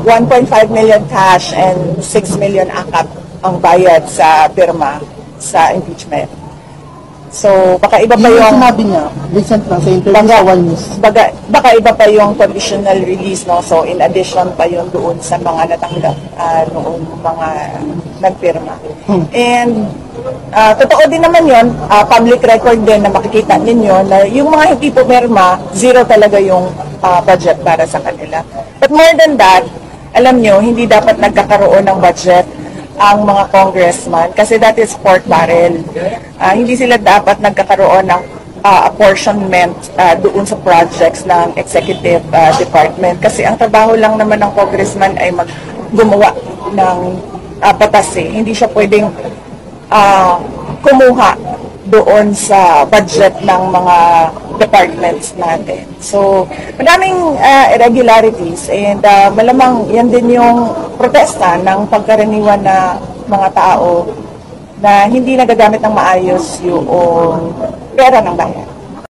1.5 million cash and 6 million akap ang bayad sa pirma sa impeachment. So, baka iba pa yung sinabi niya, recent lang sa interview sa One News. Baka iba pa yung conditional release, no? So, in addition pa yung doon sa mga natanggap noong mga nagpirma. And, totoo din naman yun, public record din na makikita ninyo na yung mga hindi pumirma, zero talaga yung budget para sa kanila. But more than that, alam nyo, hindi dapat nagkakaroon ng budget ang mga congressman kasi that is pork barrel. Hindi sila dapat nagkakaroon ng apportionment doon sa projects ng executive department kasi ang trabaho lang naman ng congressman ay gumawa ng batas eh. Hindi siya pwedeng kumuha doon sa budget ng mga departments natin. So, madaming irregularities and malamang yan din yung protesta ng pagkaraniwan na mga tao na hindi nagagamit ng maayos yung pera ng bayan.